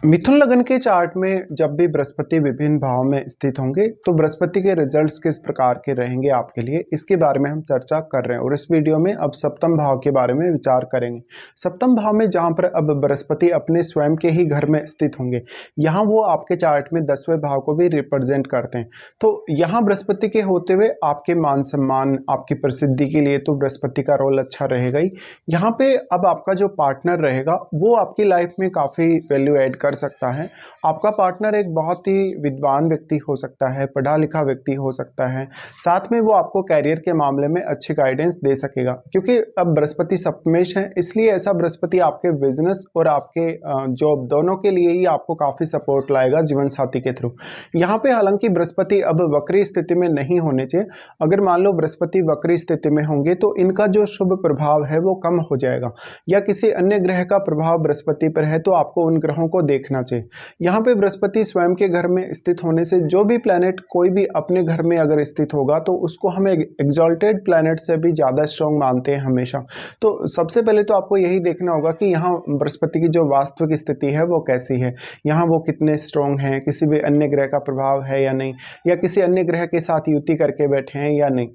मिथुन लग्न के चार्ट में जब भी बृहस्पति विभिन्न भाव में स्थित होंगे तो बृहस्पति के रिजल्ट्स किस प्रकार के रहेंगे आपके लिए, इसके बारे में हम चर्चा कर रहे हैं। और इस वीडियो में अब सप्तम भाव के बारे में विचार करेंगे। सप्तम भाव में जहां पर अब बृहस्पति अपने स्वयं के ही घर में स्थित होंगे, यहाँ वो आपके चार्ट में 10वें भाव को भी रिप्रेजेंट करते हैं। तो यहाँ बृहस्पति के होते हुए आपके मान सम्मान, आपकी प्रसिद्धि के लिए तो बृहस्पति का रोल अच्छा रहेगा ही। यहाँ पे अब आपका जो पार्टनर रहेगा वो आपकी लाइफ में काफ़ी वैल्यू ऐड कर सकता है। आपका पार्टनर एक बहुत ही विद्वान व्यक्ति हो सकता है, पढ़ा लिखा व्यक्ति हो सकता है, साथ में वो आपको कैरियर के मामले में अच्छी गाइडेंस दे सकेगा। क्योंकि अब बृहस्पति सप्तमेश है, इसलिए ऐसा बृहस्पति आपके बिजनेस और आपके जॉब दोनों के लिए ही आपको काफ़ी सपोर्ट लाएगा जीवन साथी के थ्रू। यहाँ पे हालांकि बृहस्पति अब वक्री स्थिति में नहीं होने चाहिए। अगर मान लो बृहस्पति वक्री स्थिति में होंगे तो इनका जो शुभ प्रभाव है वो कम हो जाएगा, या किसी अन्य ग्रह का प्रभाव बृहस्पति पर है तो आपको उन ग्रहों को देखना चाहिए। यहाँ पे बृहस्पति स्वयं के घर में स्थित होने से जो भी प्लैनेट कोई भी अपने घर में अगर स्थित होगा तो उसको हम एग्जॉल्टेड प्लैनेट से भी ज़्यादा स्ट्रॉन्ग मानते हैं हमेशा। तो सबसे पहले तो आपको यही देखना होगा कि यहाँ बृहस्पति की जो वास्तविक स्थिति है वो कैसी है, यहाँ वो कितने स्ट्रॉन्ग हैं, किसी भी अन्य ग्रह का प्रभाव है या नहीं, या किसी अन्य ग्रह के साथ युति करके बैठे हैं या नहीं।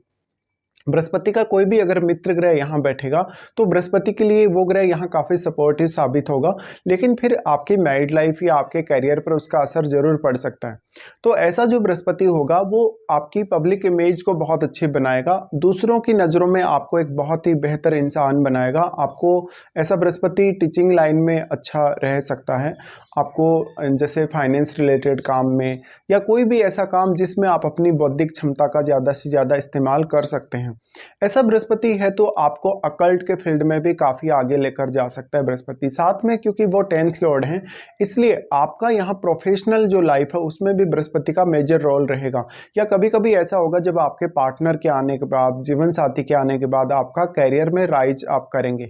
बृहस्पति का कोई भी अगर मित्र ग्रह यहाँ बैठेगा तो बृहस्पति के लिए वो ग्रह यहाँ काफ़ी सपोर्टिव साबित होगा, लेकिन फिर आपकी मैरिड लाइफ या आपके करियर पर उसका असर जरूर पड़ सकता है। तो ऐसा जो बृहस्पति होगा वो आपकी पब्लिक इमेज को बहुत अच्छी बनाएगा, दूसरों की नज़रों में आपको एक बहुत ही बेहतर इंसान बनाएगा। आपको ऐसा बृहस्पति टीचिंग लाइन में अच्छा रह सकता है, आपको जैसे फाइनेंस रिलेटेड काम में या कोई भी ऐसा काम जिसमें आप अपनी बौद्धिक क्षमता का ज़्यादा से ज़्यादा इस्तेमाल कर सकते हैं। ऐसा बृहस्पति है तो आपको अकल्ट के फील्ड में भी काफ़ी आगे लेकर जा सकता है बृहस्पति। साथ में क्योंकि वो 10th लॉर्ड हैं, इसलिए आपका यहाँ प्रोफेशनल जो लाइफ है उसमें भी बृहस्पति का मेजर रोल रहेगा। या कभी कभी ऐसा होगा जब आपके पार्टनर के आने के बाद, जीवन साथी के आने के बाद आपका कैरियर में राइज आप करेंगे।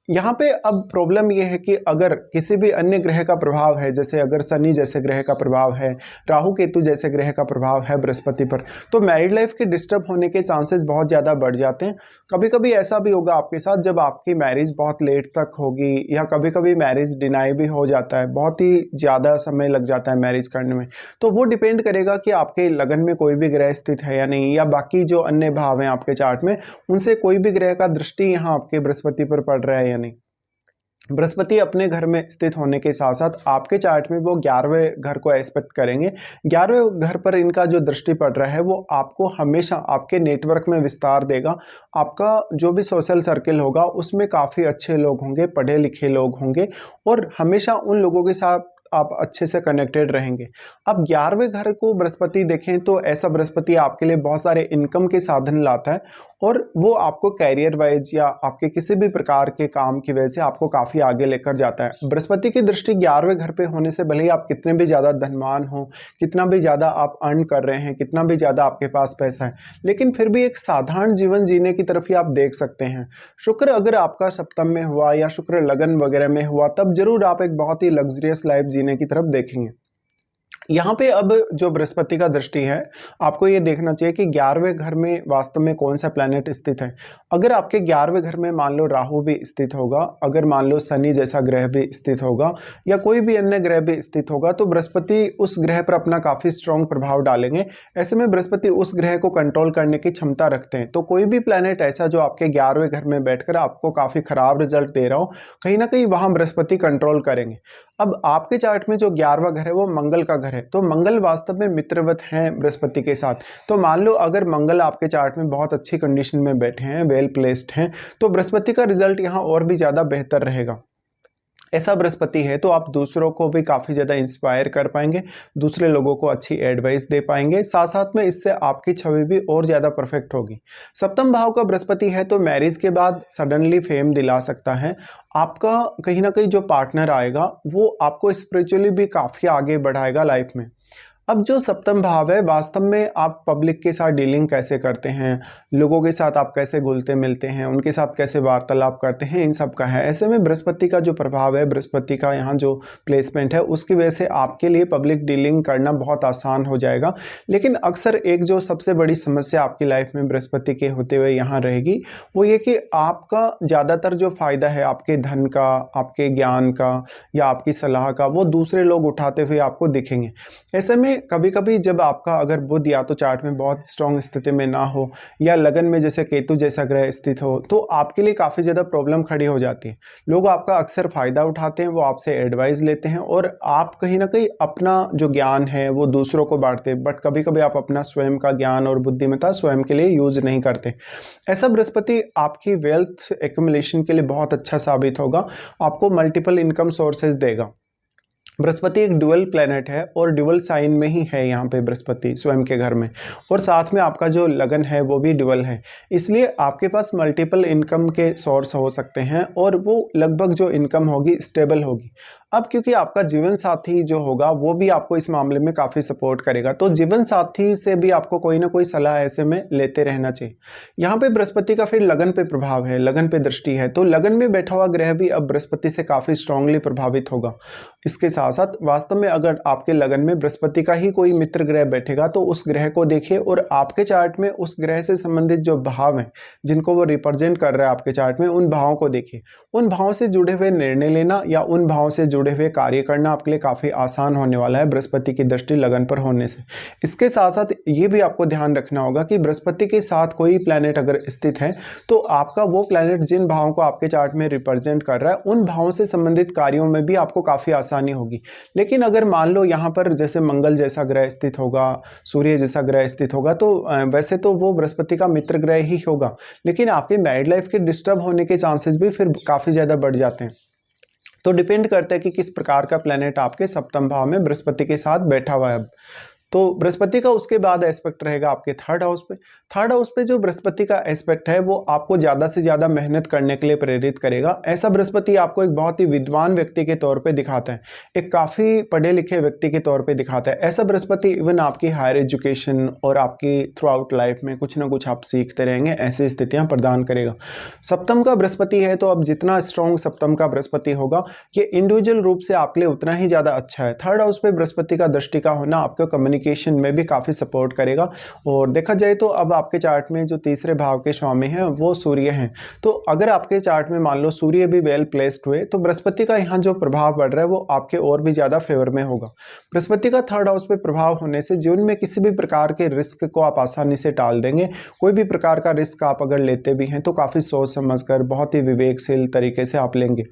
यहाँ पे अब प्रॉब्लम ये है कि अगर किसी भी अन्य ग्रह का प्रभाव है, जैसे अगर शनि जैसे ग्रह का प्रभाव है, राहु केतु जैसे ग्रह का प्रभाव है बृहस्पति पर, तो मैरिड लाइफ के डिस्टर्ब होने के चांसेस बहुत ज़्यादा बढ़ जाते हैं। कभी कभी ऐसा भी होगा आपके साथ जब आपकी मैरिज बहुत लेट तक होगी, या कभी कभी मैरिज डिनाई भी हो जाता है, बहुत ही ज़्यादा समय लग जाता है मैरिज करने में। तो वो डिपेंड करेगा कि आपके लगन में कोई भी ग्रह स्थित है या नहीं, या बाकी जो अन्य भाव हैं आपके चार्ट में उनसे कोई भी ग्रह का दृष्टि यहाँ आपके बृहस्पति पर पड़ रहा है या नहीं। बृहस्पति अपने घर में स्थित होने के साथ साथ आपके चार्ट में वो 11वें घर को एस्पेक्ट करेंगे। 11वें घर पर इनका जो दृष्टि पड़ रहा है वो आपको हमेशा आपके नेटवर्क में विस्तार देगा। आपका जो भी सोशल सर्किल होगा उसमें काफ़ी अच्छे लोग होंगे, पढ़े लिखे लोग होंगे, और हमेशा उन लोगों के साथ आप अच्छे से कनेक्टेड रहेंगे। अब 11वें घर को बृहस्पति देखें तो ऐसा बृहस्पति आपके लिए बहुत सारे इनकम के साधन लाता है, और वो आपको कैरियर वाइज या आपके किसी भी प्रकार के काम की वजह से आपको काफ़ी आगे लेकर जाता है। बृहस्पति की दृष्टि 11वें घर पे होने से भले ही आप कितने भी ज़्यादा धनवान हो, कितना भी ज़्यादा आप अर्न कर रहे हैं, कितना भी ज़्यादा आपके पास पैसा है, लेकिन फिर भी एक साधारण जीवन जीने की तरफ ही आप देख सकते हैं। शुक्र अगर आपका सप्तम में हुआ या शुक्र लगन वगैरह में हुआ तब जरूर आप एक बहुत ही लग्जरियस लाइफ जीने की तरफ देखेंगे। यहाँ पे अब जो बृहस्पति का दृष्टि है, आपको ये देखना चाहिए कि 11वें घर में वास्तव में कौन सा प्लैनेट स्थित है। अगर आपके 11वें घर में मान लो राहु भी स्थित होगा, अगर मान लो शनि जैसा ग्रह भी स्थित होगा, या कोई भी अन्य ग्रह भी स्थित होगा, तो बृहस्पति उस ग्रह पर अपना काफ़ी स्ट्रॉन्ग प्रभाव डालेंगे। ऐसे में बृहस्पति उस ग्रह को कंट्रोल करने की क्षमता रखते हैं। तो कोई भी प्लैनेट ऐसा जो आपके 11वें घर में बैठकर आपको काफ़ी खराब रिजल्ट दे रहा हो, कहीं ना कहीं वहाँ बृहस्पति कंट्रोल करेंगे। अब आपके चार्ट में जो 11वां घर है वो मंगल का घर है, तो मंगल वास्तव में मित्रवत हैं बृहस्पति के साथ। तो मान लो अगर मंगल आपके चार्ट में बहुत अच्छी कंडीशन में बैठे हैं, वेल प्लेस्ड हैं, तो बृहस्पति का रिजल्ट यहाँ और भी ज़्यादा बेहतर रहेगा। ऐसा बृहस्पति है तो आप दूसरों को भी काफ़ी ज़्यादा इंस्पायर कर पाएंगे, दूसरे लोगों को अच्छी एडवाइस दे पाएंगे, साथ साथ में इससे आपकी छवि भी और ज़्यादा परफेक्ट होगी। सप्तम भाव का बृहस्पति है तो मैरिज के बाद सडनली फेम दिला सकता है। आपका कहीं ना कहीं जो पार्टनर आएगा वो आपको स्पिरिचुअली भी काफ़ी आगे बढ़ाएगा लाइफ में। अब जो सप्तम भाव है, वास्तव में आप पब्लिक के साथ डीलिंग कैसे करते हैं, लोगों के साथ आप कैसे घुलते मिलते हैं, उनके साथ कैसे वार्तालाप करते हैं, इन सब का है। ऐसे में बृहस्पति का जो प्रभाव है, बृहस्पति का यहाँ जो प्लेसमेंट है, उसकी वजह से आपके लिए पब्लिक डीलिंग करना बहुत आसान हो जाएगा। लेकिन अक्सर एक जो सबसे बड़ी समस्या आपकी लाइफ में बृहस्पति के होते हुए यहाँ रहेगी, वो ये कि आपका ज़्यादातर जो फ़ायदा है आपके धन का, आपके ज्ञान का या आपकी सलाह का, वो दूसरे लोग उठाते हुए आपको दिखेंगे। ऐसे में कभी कभी जब आपका अगर बुध या तो चार्ट में बहुत स्ट्रॉन्ग स्थिति में ना हो या लगन में जैसे केतु जैसा ग्रह स्थित हो, तो आपके लिए काफ़ी ज़्यादा प्रॉब्लम खड़ी हो जाती है। लोग आपका अक्सर फ़ायदा उठाते हैं, वो आपसे एडवाइस लेते हैं और आप कहीं ना कहीं अपना जो ज्ञान है वो दूसरों को बांटते हैं, बट कभी कभी आप अपना स्वयं का ज्ञान और बुद्धिमत्ता स्वयं के लिए यूज नहीं करते। ऐसा बृहस्पति आपकी वेल्थ एक्युमुलेशन के लिए बहुत अच्छा साबित होगा, आपको मल्टीपल इनकम सोर्सेज देगा। बृहस्पति एक ड्यूअल प्लेनेट है और ड्यूअल साइन में ही है यहाँ पे बृहस्पति स्वयं के घर में, और साथ में आपका जो लगन है वो भी ड्यूअल है, इसलिए आपके पास मल्टीपल इनकम के सोर्स हो सकते हैं और वो लगभग जो इनकम होगी स्टेबल होगी। अब क्योंकि आपका जीवन साथी जो होगा वो भी आपको इस मामले में काफ़ी सपोर्ट करेगा, तो जीवन साथी से भी आपको कोई ना कोई सलाह ऐसे में लेते रहना चाहिए। यहाँ पे बृहस्पति का फिर लगन पे प्रभाव है, लगन पे दृष्टि है, तो लगन में बैठा हुआ ग्रह भी अब बृहस्पति से काफ़ी स्ट्रांगली प्रभावित होगा। इसके साथ साथ वास्तव में अगर आपके लगन में बृहस्पति का ही कोई मित्र ग्रह बैठेगा तो उस ग्रह को देखिए और आपके चार्ट में उस ग्रह से संबंधित जो भाव हैं जिनको वो रिप्रेजेंट कर रहा है आपके चार्ट में, उन भावों को देखिए। उन भावों से जुड़े हुए निर्णय लेना या उन भावों से जुड़े हुए कार्य करना आपके लिए काफ़ी आसान होने वाला है बृहस्पति की दृष्टि लगन पर होने से। इसके साथ साथ ये भी आपको ध्यान रखना होगा कि बृहस्पति के साथ कोई प्लैनेट अगर स्थित है तो आपका वो प्लैनेट जिन भावों को आपके चार्ट में रिप्रेजेंट कर रहा है उन भावों से संबंधित कार्यों में भी आपको काफ़ी आसानी होगी। लेकिन अगर मान लो यहाँ पर जैसे मंगल जैसा ग्रह स्थित होगा, सूर्य जैसा ग्रह स्थित होगा, तो वैसे तो वो बृहस्पति का मित्र ग्रह ही होगा, लेकिन आपके मैरिड लाइफ के डिस्टर्ब होने के चांसेस भी फिर काफ़ी ज़्यादा बढ़ जाते हैं। तो डिपेंड करता है कि किस प्रकार का प्लेनेट आपके सप्तम भाव में बृहस्पति के साथ बैठा हुआ है। तो बृहस्पति का उसके बाद एस्पेक्ट रहेगा आपके थर्ड हाउस पे। थर्ड हाउस पे जो बृहस्पति का एस्पेक्ट है वो आपको ज़्यादा से ज़्यादा मेहनत करने के लिए प्रेरित करेगा। ऐसा बृहस्पति आपको एक बहुत ही विद्वान व्यक्ति के तौर पे दिखाता है, एक काफ़ी पढ़े लिखे व्यक्ति के तौर पे दिखाता है। ऐसा बृहस्पति इवन आपकी हायर एजुकेशन और आपकी थ्रू आउट लाइफ में कुछ ना कुछ आप सीखते रहेंगे, ऐसी स्थितियाँ प्रदान करेगा। सप्तम का बृहस्पति है तो अब जितना स्ट्रॉन्ग सप्तम का बृहस्पति होगा ये इंडिविजुअल रूप से आपके लिए उतना ही ज़्यादा अच्छा है। थर्ड हाउस पे बृहस्पति का दृष्टि का होना आपको कम्युनिकेशन में भी काफी सपोर्ट करेगा। और देखा जाए तो अब आपके चार्ट में जो तीसरे भाव के स्वामी हैं वो सूर्य हैं, तो अगर आपके चार्ट में मान लो सूर्य भी वेल प्लेस्ड हुए तो बृहस्पति का यहाँ जो प्रभाव बढ़ रहा है वो आपके और भी ज्यादा फेवर में होगा। बृहस्पति का थर्ड हाउस पे प्रभाव होने से जीवन में किसी भी प्रकार के रिस्क को आप आसानी से टाल देंगे। कोई भी प्रकार का रिस्क आप अगर लेते भी हैं तो काफी सोच समझकर बहुत ही विवेकशील तरीके से आप लेंगे।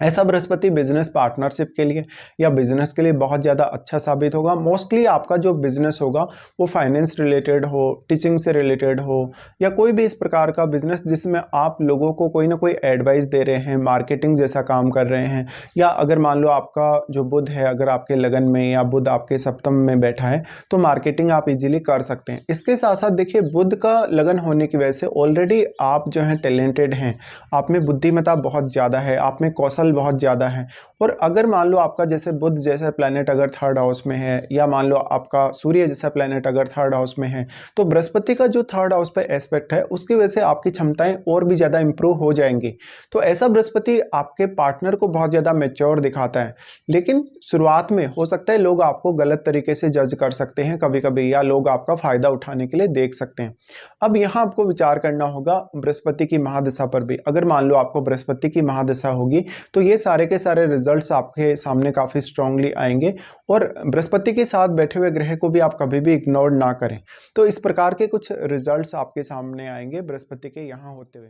ऐसा बृहस्पति बिजनेस पार्टनरशिप के लिए या बिजनेस के लिए बहुत ज़्यादा अच्छा साबित होगा। मोस्टली आपका जो बिजनेस होगा वो फाइनेंस रिलेटेड हो, टीचिंग से रिलेटेड हो, या कोई भी इस प्रकार का बिजनेस जिसमें आप लोगों को कोई ना कोई एडवाइस दे रहे हैं, मार्केटिंग जैसा काम कर रहे हैं। या अगर मान लो आपका जो बुध है अगर आपके लगन में या बुध आपके सप्तम में बैठा है तो मार्केटिंग आप इजीली कर सकते हैं। इसके साथ साथ देखिए बुध का लगन होने की वजह से ऑलरेडी आप जो हैं टैलेंटेड हैं, आप में बुद्धिमत्ता बहुत ज़्यादा है, आप में कौशल बहुत ज़्यादा है। और अगर मान लो आपका जैसे बुध जैसा प्लैनेट अगर थर्ड हाउस में है या मान लो आपका सूर्य जैसा प्लैनेट अगर थर्ड हाउस में है तो बृहस्पति का जो थर्ड हाउस पे एस्पेक्ट है उसकी वजह से आपकी क्षमताएं और भी ज़्यादा इंप्रूव हो जाएंगी। तो ऐसा बृहस्पति आपके पार्टनर को बहुत ज़्यादा मैच्योर दिखाता है, लेकिन शुरुआत में हो सकता है लोग आपको गलत तरीके से जज कर सकते हैं कभी कभी, या लोग आपका फायदा उठाने के लिए देख सकते हैं। अब यहाँ आपको विचार करना होगा बृहस्पति की महादशा पर भी। अगर मान लो आपको बृहस्पति की महादशा होगी तो ये सारे के सारे रिजल्ट्स आपके सामने काफ़ी स्ट्रांगली आएंगे, और बृहस्पति के साथ बैठे हुए ग्रह को भी आप कभी भी इग्नोर ना करें। तो इस प्रकार के कुछ रिजल्ट्स आपके सामने आएंगे बृहस्पति के यहाँ होते हुए।